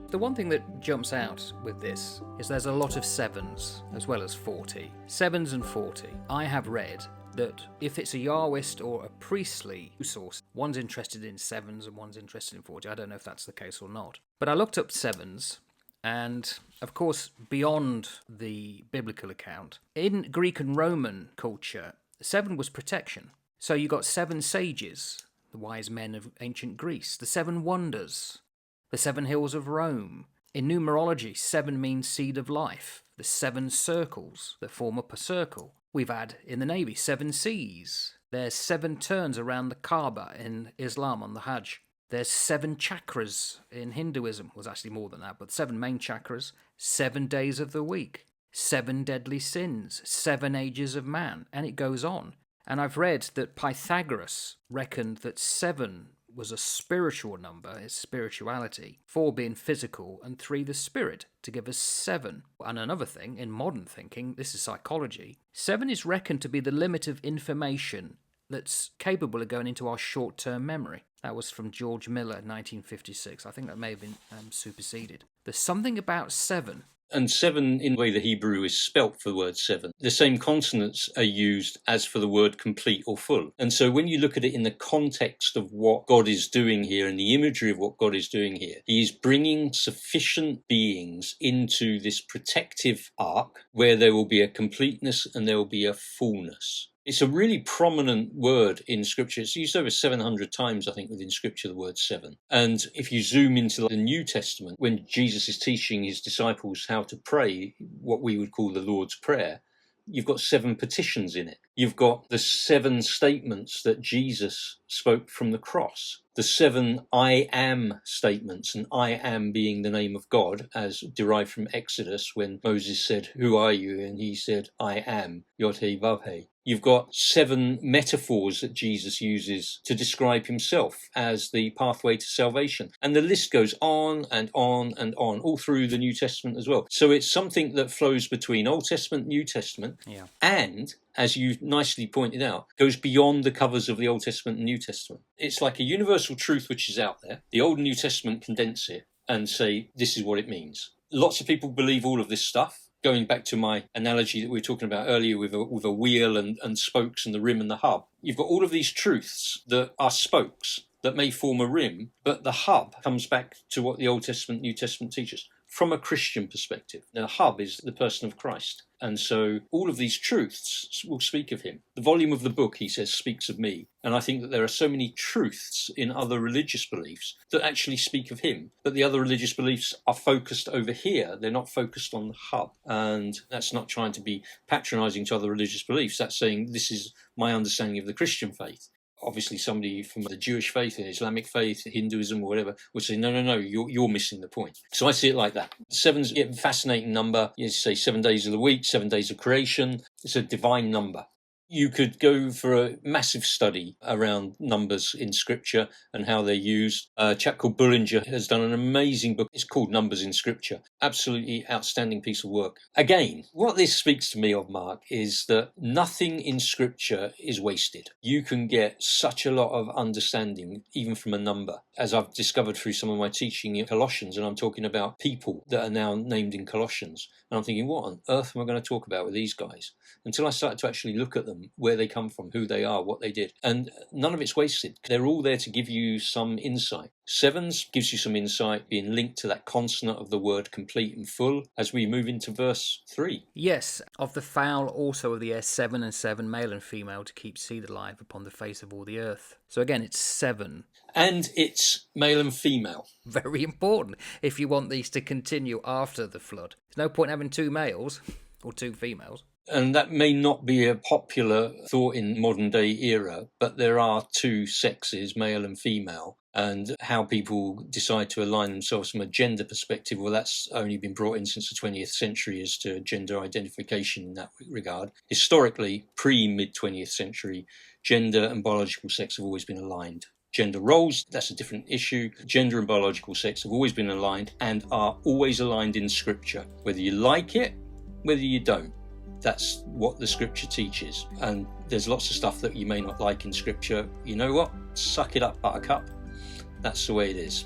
The one thing that jumps out with this is there's a lot of sevens as well as 40. Sevens and 40. I have read that if it's a Yahwist or a priestly source, one's interested in sevens and one's interested in 40. I don't know if that's the case or not. But I looked up sevens, and of course, beyond the biblical account, in Greek and Roman culture, 7 was protection. So you got 7 sages, the wise men of ancient Greece, the 7 wonders, the 7 hills of Rome. In numerology, 7 means seed of life, the 7 circles that form up a circle. We've had in the Navy 7 seas. There's 7 turns around the Kaaba in Islam on the Hajj. There's 7 chakras in Hinduism. Well, actually more than that, but 7 main chakras, 7 days of the week, 7 deadly sins, 7 ages of man, and it goes on. And I've read that Pythagoras reckoned that 7 was a spiritual number, it's spirituality, 4 being physical and 3 the spirit, to give us 7. And another thing, in modern thinking, this is psychology, 7 is reckoned to be the limit of information that's capable of going into our short-term memory. That was from George Miller, 1956. I think that may have been superseded. There's something about 7. And 7, in the way the Hebrew is spelt for the word 7, the same consonants are used as for the word complete or full. And so when you look at it in the context of what God is doing here and the imagery of what God is doing here, he is bringing sufficient beings into this protective ark where there will be a completeness and there will be a fullness. It's a really prominent word in Scripture. It's used over 700 times, I think, within Scripture, the word 7. And if you zoom into the New Testament, when Jesus is teaching his disciples how to pray, what we would call the Lord's Prayer, you've got 7 petitions in it. You've got the 7 statements that Jesus spoke from the cross. The 7 I am statements, and I am being the name of God, as derived from Exodus, when Moses said, "Who are you?" And he said, "I am, Yod-Heh-Vav-Heh." You've got 7 metaphors that Jesus uses to describe himself as the pathway to salvation. And the list goes on and on and on, all through the New Testament as well. So it's something that flows between Old Testament, New Testament, and, as you nicely pointed out, goes beyond the covers of the Old Testament and New Testament. It's like a universal truth which is out there. The Old and New Testament condense it and say, this is what it means. Lots of people believe all of this stuff. Going back to my analogy that we were talking about earlier with a wheel and spokes and the rim and the hub, you've got all of these truths that are spokes that may form a rim, but the hub comes back to what the Old Testament, New Testament teaches from a Christian perspective. Now, the hub is the person of Christ. And so all of these truths will speak of him. The volume of the book, he says, speaks of me. And I think that there are so many truths in other religious beliefs that actually speak of him. But the other religious beliefs are focused over here. They're not focused on the hub. And that's not trying to be patronizing to other religious beliefs. That's saying this is my understanding of the Christian faith. Obviously, somebody from the Jewish faith, the Islamic faith, Hinduism, or whatever, would say, no, you're missing the point. So I see it like that. 7's a fascinating number. You say 7 days of the week, 7 days of creation. It's a divine number. You could go for a massive study around numbers in Scripture and how they're used. A chap called Bullinger has done an amazing book. It's called Numbers in Scripture. Absolutely outstanding piece of work. Again, what this speaks to me of, Mark, is that nothing in Scripture is wasted. You can get such a lot of understanding, even from a number, as I've discovered through some of my teaching in Colossians, and I'm talking about people that are now named in Colossians. And I'm thinking, what on earth am I going to talk about with these guys? Until I started to actually look at them, where they come from, who they are, what they did. And none of it's wasted. They're all there to give you some insight. 7s gives you some insight, being linked to that consonant of the word complete and full, as we move into verse 3. Yes, of the fowl also of the air 7 and 7, male and female, to keep seed alive upon the face of all the earth. So again, it's 7. And it's male and female. Very important if you want these to continue after the flood. There's no point having 2 males or 2 females. And that may not be a popular thought in modern day era, but there are 2 sexes, male and female. And how people decide to align themselves from a gender perspective, well, that's only been brought in since the 20th century as to gender identification in that regard. Historically, pre-mid-20th century, gender and biological sex have always been aligned. Gender roles, that's a different issue. Gender and biological sex have always been aligned and are always aligned in Scripture. Whether you like it, whether you don't. That's what the Scripture teaches. And there's lots of stuff that you may not like in Scripture. You know what? Suck it up, buttercup. That's the way it is.